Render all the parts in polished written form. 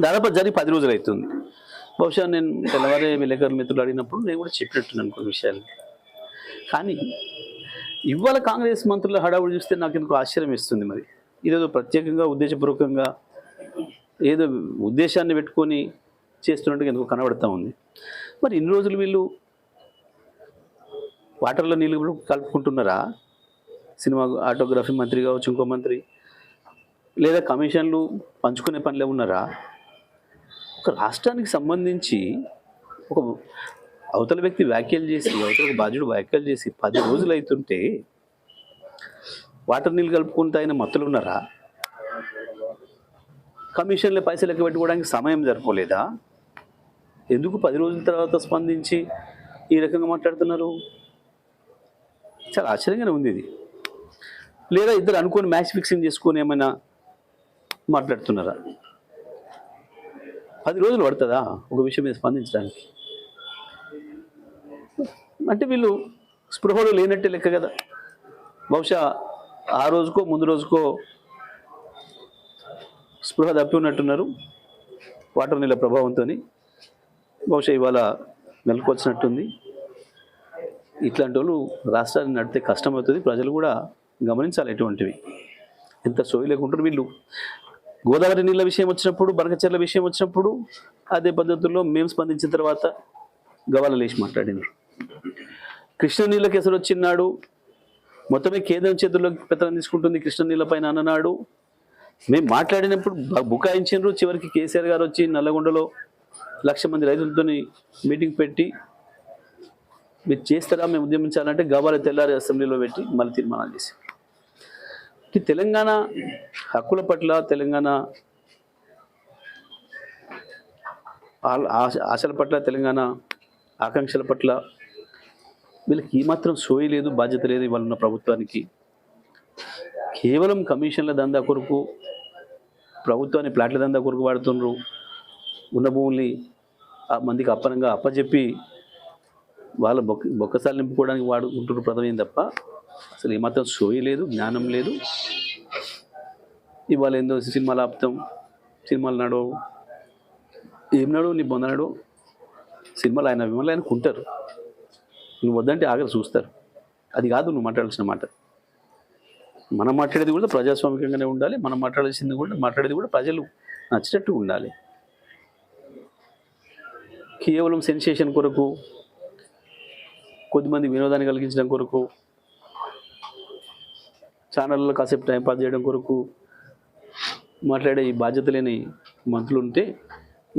దాదాపు జరిగి 10 రోజులు అవుతుంది. బహుశా నేను తెల్లవారే విలేకరుల మిత్రులు అడిగినప్పుడు నేను కూడా చెప్పినట్టున్నాను కొన్ని విషయాలు. కానీ ఇవాళ కాంగ్రెస్ మంత్రుల హడావుడి చూస్తే నాకు ఎందుకు ఆశ్చర్యం ఇస్తుంది. మరి ఇదేదో ప్రత్యేకంగా ఉద్దేశపూర్వకంగా ఏదో ఉద్దేశాన్ని పెట్టుకొని చేస్తున్నట్టుగా ఎందుకు కనబడతా ఉంది. మరి ఇన్ని రోజులు వీళ్ళు వాటర్లో నీళ్ళు కలుపుకుంటున్నారా? సినిమా ఆటోగ్రఫీ మంత్రి కావచ్చు, ఇంకో మంత్రి, లేదా కమిషన్లు పంచుకునే పనిలో ఉన్నారా? ఒక రాష్ట్రానికి సంబంధించి ఒక అవతల వ్యక్తి వ్యాఖ్యలు చేసి, అవతల ఒక బాధ్యుడు వ్యాఖ్యలు చేసి 10 రోజులు అవుతుంటే వాటర్ నీళ్ళు కలుపుకుంటూ ఆయన మత్తులు ఉన్నారా? కమిషన్ల పైసలు లెక్క పెట్టుకోవడానికి సమయం సరిపోలేదా? ఎందుకు 10 రోజుల తర్వాత స్పందించి ఈ రకంగా మాట్లాడుతున్నారు? చాలా ఆశ్చర్యంగానే ఉంది ఇది. లేదా ఇద్దరు అనుకొని మ్యాచ్ ఫిక్సింగ్ చేసుకొని ఏమైనా మాట్లాడుతున్నారా? 10 రోజులు పడుతుందా ఒక విషయం మీద స్పందించడానికి? అంటే వీళ్ళు స్పృహలో లేనట్టే లెక్క కదా. బహుశా ఆ రోజుకో ముందు రోజుకో స్పృహ తప్పి ఉన్నట్టున్నారు వాటర్ నీళ్ళ ప్రభావంతో. బహుశా ఇవాళ మెలకొచ్చినట్టుంది. ఇట్లాంటి వాళ్ళు రాష్ట్రాన్ని నడితే కష్టమవుతుంది. ప్రజలు కూడా గమనించాలి ఎటువంటివి. ఎంత సోయి లేకుంటారు వీళ్ళు. గోదావరి నీళ్ళ విషయం వచ్చినప్పుడు, బనకచెర్ల విషయం వచ్చినప్పుడు అదే పద్ధతుల్లో మేము స్పందించిన తర్వాత గవాల లేచి మాట్లాడినారు. కృష్ణ నీళ్ళ కేసులు వచ్చినాడు, మొత్తమే కేంద్రం చేతుల్లోకి పెత్తనం తీసుకుంటుంది కృష్ణ నీళ్ళ పైన అన్ననాడు. మేము మాట్లాడినప్పుడు బుకాయించారు. చివరికి కేసీఆర్ గారు వచ్చి నల్లగొండలో 1,00,000 మంది రైతులతో మీటింగ్ పెట్టి మీరు చేస్తారా మేము ఉద్యమించాలంటే గవాల తెల్లారి అసెంబ్లీలో పెట్టి మళ్ళీ తీర్మానాలు చేశారు. తెలంగాణ హక్కుల పట్ల, తెలంగాణ ఆశల పట్ల, తెలంగాణ ఆకాంక్షల పట్ల వీళ్ళకి ఏమాత్రం సోయి లేదు, బాధ్యత లేదు. ఇవాళ ఉన్న ప్రభుత్వానికి కేవలం కమిషన్ల దందా కొరకు, ప్రభుత్వాన్ని ప్లాట్ల దందా కొరకు వాడుతున్నారు. ఉన్న భూముల్ని మందికి అప్పనంగా అప్పచెప్పి వాళ్ళ బొక్కసాలు నింపుకోవడానికి వాడుకుంటున్నారు ప్రధానం తప్ప అసలు ఏమాత్రం సోయి లేదు, జ్ఞానం లేదు. ఇవాళ ఏందో సినిమాలు ఆపుతాం, సినిమాలు నడవు, ఏం నడవు, నీ బొంద నడవు. సినిమాలు ఆయన అభిమానులు ఆయన కుంటారు, నువ్వు వద్దంటే ఆగలు చూస్తారు. అది కాదు నువ్వు మాట్లాడాల్సిన మాట. మనం మాట్లాడేది కూడా ప్రజాస్వామికంగానే ఉండాలి. మనం మాట్లాడేది కూడా ప్రజలు నచ్చినట్టు ఉండాలి. కేవలం సెన్సేషన్ కొరకు, కొద్దిమంది వినోదాన్ని కలిగించడం కొరకు, ఛానళ్ళలో కాసేపు టైంపాస్ చేయడం కొరకు మాట్లాడే ఈ బాధ్యత లేని మంత్రులు ఉంటే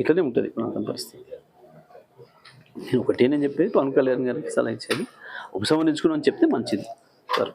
ఇట్లనే ఉంటుంది పరిస్థితి. నేను చెప్పేది పవన్ కళ్యాణ్ గారికి సలహా ఇచ్చేది ఉపసంహరించుకుని అని చెప్తే మంచిది సార్.